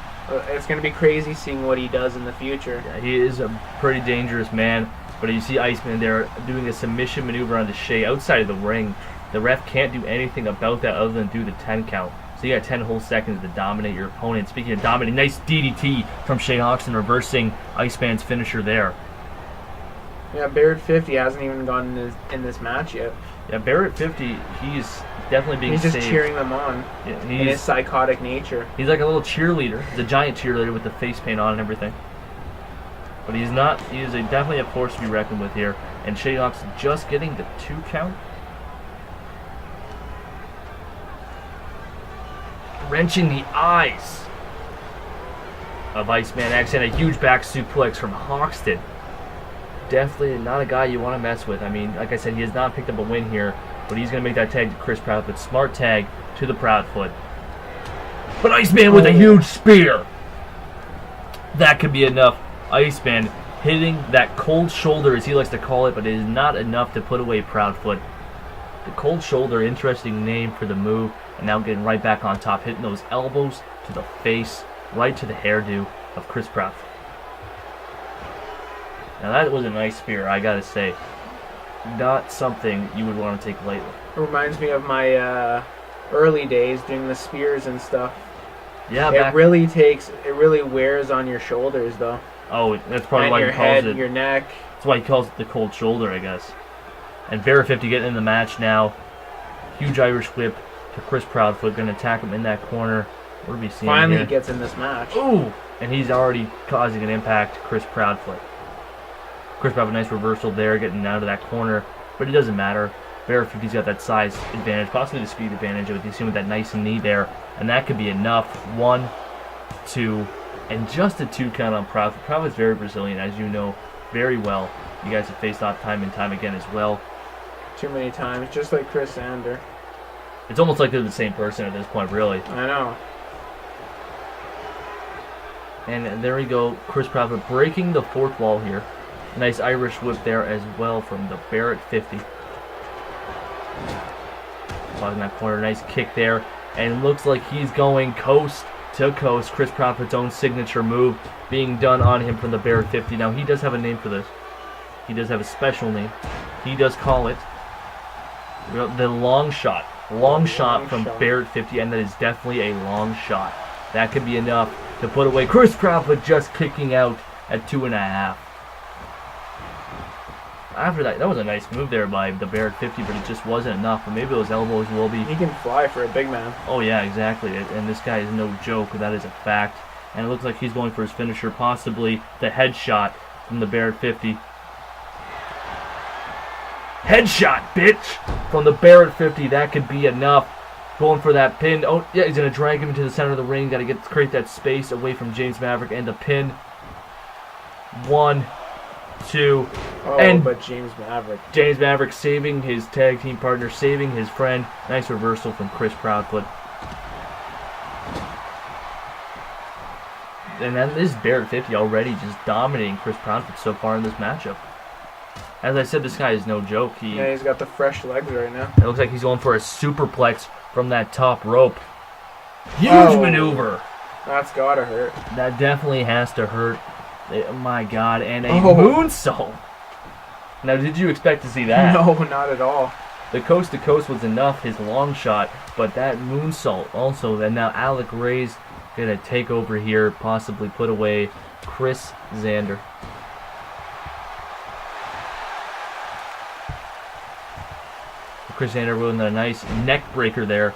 it's going to be crazy seeing what he does in the future. Yeah, he is a pretty dangerous man. But you see Iceman there doing a submission maneuver onto Shay outside of the ring. The ref can't do anything about that other than do the 10 count. So you got 10 whole seconds to dominate your opponent. Speaking of dominating, nice DDT from Shay Hoxton reversing Iceman's finisher there. Yeah, Barrett 50 hasn't even gone in this match yet. Yeah, Barrett 50, he's definitely being saved. He's just saved. cheering them on in his psychotic nature. He's like a little cheerleader. He's a giant cheerleader with the face paint on and everything. But he's not. He is definitely a force to be reckoned with here. And Shay Hoxton just getting the 2 count. Wrenching the eyes of Iceman X and a huge back suplex from Hoxton. Definitely not a guy you want to mess with. I mean, like I said, he has not picked up a win here, but he's going to make that tag to Chris Proudfoot. Smart tag to the Proudfoot. But Iceman with a huge spear. That could be enough. Iceman hitting that cold shoulder, as he likes to call it, but it is not enough to put away Proudfoot. The cold shoulder, interesting name for the move. And now getting right back on top, hitting those elbows to the face, right to the hairdo of Chris Proudfoot. Now that was a nice spear, I gotta say. Not something you would want to take lightly. It reminds me of my early days doing the spears and stuff. Yeah, it really wears on your shoulders though. Oh, that's probably and why your he calls head, it. Your neck. That's why he calls it the cold shoulder, I guess. And Barrett 50 getting in the match now. Huge Irish whip to Chris Proudfoot, going to attack him in that corner. What are we seeing Finally here? He gets in this match. Ooh! And he's already causing an impact to Chris Proudfoot. Chris Proudfoot, nice reversal there, getting out of that corner. But it doesn't matter. Barrett 50's got that size advantage, possibly the speed advantage. You see him with that nice knee there. And that could be enough. 1, 2, and just a 2 count on Proudfoot. Proudfoot's very Brazilian, as you know very well. You guys have faced off time and time again as well. Too many times, just like Chris Sander. It's almost like they're the same person at this point, really. I know. And there we go, Chris Proudfoot breaking the 4th wall here. Nice Irish whip there as well from the Barrett 50. Clogging that corner, nice kick there. And looks like he's going coast to coast. Chris Proudfoot's own signature move being done on him from the Barrett 50. Now, he does have a name for this. He does have a special name. He does call it the long shot. Long shot from Barrett 50, and that is definitely a long shot. That could be enough to put away Chris Proudfoot, just kicking out at 2.5. After that was a nice move there by the Barrett 50, but it just wasn't enough. But maybe those elbows will be. He can fly for a big man. Oh yeah, exactly. And this guy is no joke. That is a fact. And it looks like he's going for his finisher, possibly the headshot from the Barrett 50. Headshot, bitch! From the Barrett 50, that could be enough. Going for that pin. Oh, yeah, he's going to drag him into the center of the ring. Got to create that space away from James Maverick and the pin. 1, 2, and but James Maverick saving his tag team partner, saving his friend. Nice reversal from Chris Proudfoot. And then this Barrett 50 already just dominating Chris Proudfoot so far in this matchup. As I said, this guy is no joke. He's got the fresh legs right now. It looks like he's going for a superplex from that top rope. Huge maneuver. That's gotta hurt. That definitely has to hurt. My God, and a moonsault. Now, did you expect to see that? No, not at all. The coast to coast was enough, his long shot, but that moonsault also. And now Alec Ray's gonna take over here, possibly put away Chris Xander. Chris Xander with a nice neck breaker there.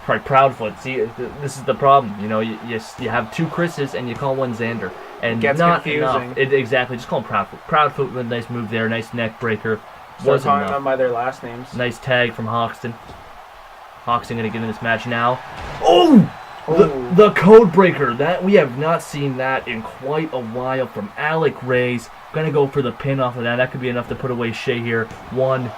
Probably Proudfoot. See, this is the problem. You know, you have two Chris's and you call one Xander, and gets not confusing. enough. Exactly. Just call him Proudfoot. Proudfoot with a nice move there. Nice neck breaker. Start calling them by their last names. Nice tag from Hoxton. Hoxton gonna get in this match now. Oh! The code breaker. That we have not seen that in quite a while from Alec Ray's. Gonna go for the pin off of that. That could be enough to put away Shea here. 1,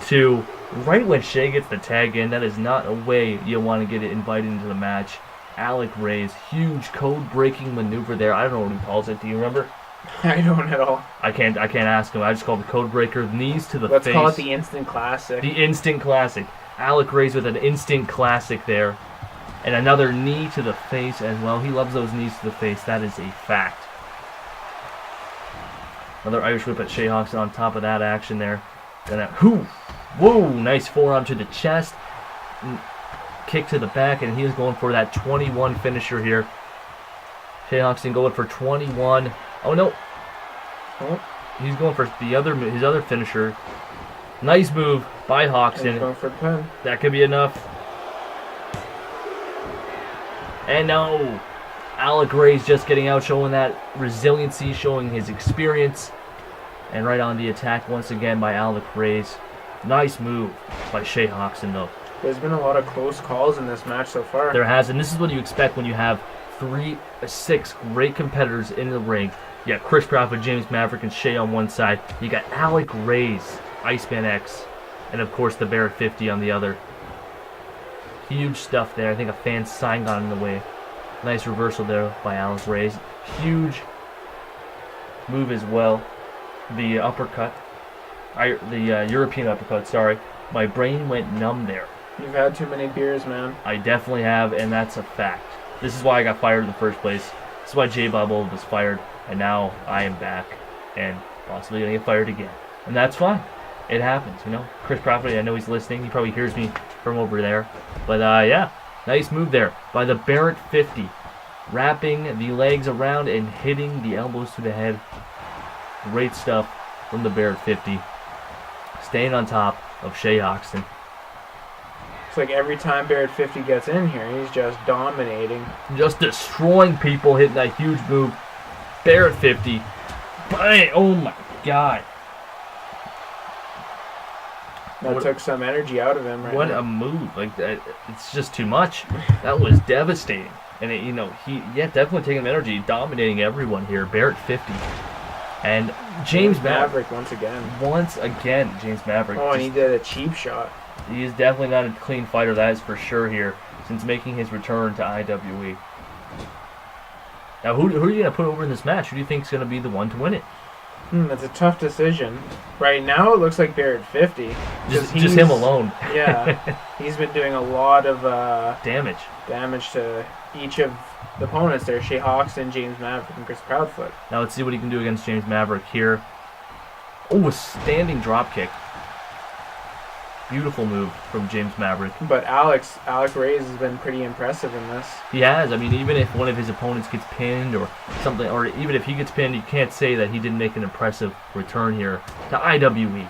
2. Right when Shea gets the tag in, that is not a way you want to get it invited into the match. Alec Ray's huge code-breaking maneuver there. I don't know what he calls it. Do you remember? I don't at all. I can't ask him. I just call it the code breaker. Knees to the face. Let's call it the instant classic. The instant classic. Alec Ray's with an instant classic there. And another knee to the face as well. He loves those knees to the face. That is a fact. Another Irish whip at Shea Hoxton on top of that action there. Whoa, nice forearm to the chest. Kick to the back, and he is going for that 21 finisher here. Shea Hoxton going for 21. Oh, no. He's going for his other finisher. Nice move by Hoxton. He's going for the pin. That could be enough. And no. Alec Ray's just getting out, showing that resiliency, showing his experience. And right on the attack once again by Alec Ray's. Nice move by Shea Hoxton, though. There's been a lot of close calls in this match so far. There has, and this is what you expect when you have 6 great competitors in the ring. You got Chris Proudfoot, James Maverick, and Shea on one side. You got Alec Ray's, Iceman X, and of course the Barrett 50 on the other. Huge stuff there. I think a fan sign got in the way. Nice reversal there by Alec Ray's. Huge move as well. The uppercut. The European uppercut, sorry. My brain went numb there. You've had too many beers, man. I definitely have, and that's a fact. This is why I got fired in the first place. This is why J. Bob Old was fired, and now I am back, and possibly going to get fired again. And that's fine. It happens, you know. Chris Proudfoot, I know he's listening. He probably hears me from over there. But, yeah, nice move there by the Barrett 50. Wrapping the legs around and hitting the elbows to the head. Great stuff from the Barrett 50. Staying on top of Shea Hoxton. It's like every time Barrett 50 gets in here, he's just dominating. Just destroying people, hitting that huge move. Barrett 50. Bang! Oh my God. That took some energy out of him right What now. a move. Like that, it's just too much. That was devastating. And, he definitely taking energy, dominating everyone here. Barrett 50. And James Maverick. once again. James Maverick. Oh, and he did a cheap shot. He is definitely not a clean fighter, that is for sure here, since making his return to IWE. Now, who are you going to put over in this match? Who do you think is going to be the one to win it? That's a tough decision. Right now, it looks like Barrett 50. Just him alone. Yeah. He's been doing a lot of damage to each of the opponents there. Shea Hoxton, James Maverick, and Chris Proudfoot. Now let's see what he can do against James Maverick here. Oh, a standing drop kick. Beautiful move from James Maverick. But Alec Reyes has been pretty impressive in this. He has. I mean, even if one of his opponents gets pinned or something, or even if he gets pinned, you can't say that he didn't make an impressive return here to IWE.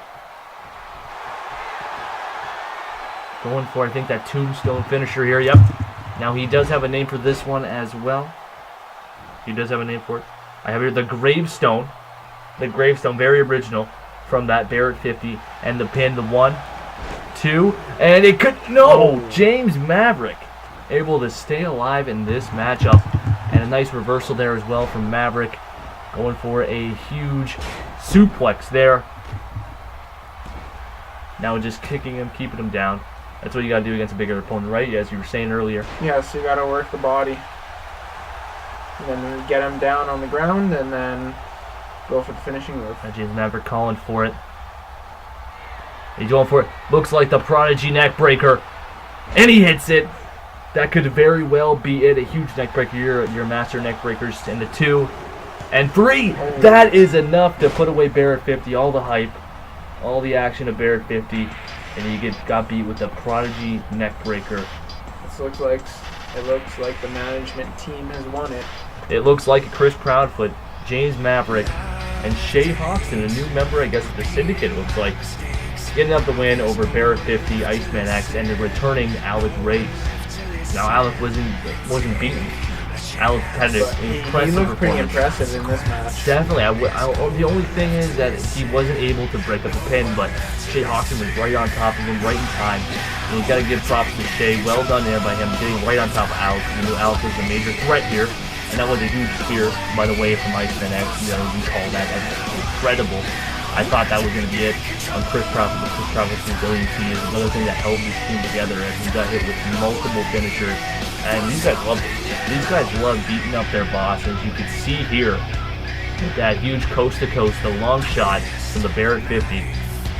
Going for, I think, that tombstone finisher here. Yep. Now, he does have a name for this one as well. He does have a name for it. I have here the gravestone. The gravestone, very original from that Barrett 50. And the pin, the 1, 2, and it could, no! James Maverick able to stay alive in this matchup. And a nice reversal there as well from Maverick. Going for a huge suplex there. Now just kicking him, keeping him down. That's what you got to do against a bigger opponent, right? As you were saying earlier. Yes, you got to work the body. And then get him down on the ground and then go for the finishing move. James Maverick calling for it. He's going for it. Looks like the Prodigy neck breaker. And he hits it. That could very well be it. A huge neck breaker. Your master neck breakers. And the 2 and 3. Oh. That is enough to put away Barrett 50. All the hype. All the action of Barrett 50. And he got beat with the Prodigy neck breaker. It looks like the management team has won it. It looks like Chris Proudfoot, James Maverick, and Shay Hoxton, a new member, I guess, of the Syndicate, looks like, getting up the win over Barrett 50, Iceman X, and the returning Alec Reyes. Now, Alec wasn't beaten. Alec had an impressive He looked pretty impressive in this match. Definitely. The only thing is that he wasn't able to break up the pin, but Shay Hoxton was right on top of him, right in time. And you got to give props to Shay. Well done there by him, getting right on top of Alec. You knew Alec was a major threat here. And that was a huge spear, by the way, from Iceman X. You know, we call that incredible. I thought that was going to be it on Chris Proudfoot, but Chris Proudfoot's resiliency is another thing that held this team together as he got hit with multiple finishers. And these guys love it. These guys love beating up their boss, as you can see here with that huge coast-to-coast, the long shot from the Barrett 50.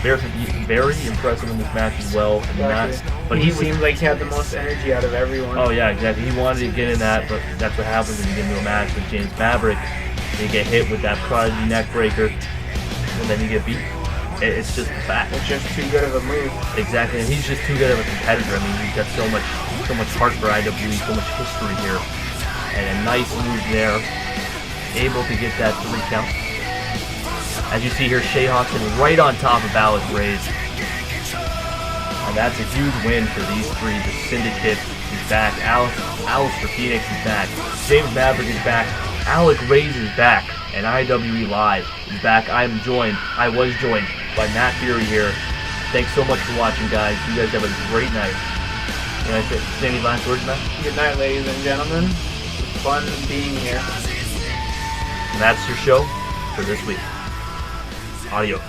Barrett 50 very impressive in this match as well. But he seemed like he had the most energy out of everyone. Oh yeah, exactly. He wanted to get in that, but that's what happens when you get into a match with James Maverick. You get hit with that Prodigy neck breaker, and then you get beat. It's just a fact. It's just too good of a move. Exactly, and he's just too good of a competitor. I mean, he's got so much heart for IWE, so much history here, and a nice move there. Able to get that 3 count. As you see here, Shay Hoxton right on top of Alec Reyes. And that's a huge win for these 3. The Syndicate is back. Alistair Phoenix is back. James Maverick is back. Alec Reyes is back. And IWE Live is back. I was joined by Matt Fury here. Thanks so much for watching, guys. You guys have a great night. Can I say any last words, Matt? Good night, ladies and gentlemen. It's fun being here. And that's your show for this week. Adios.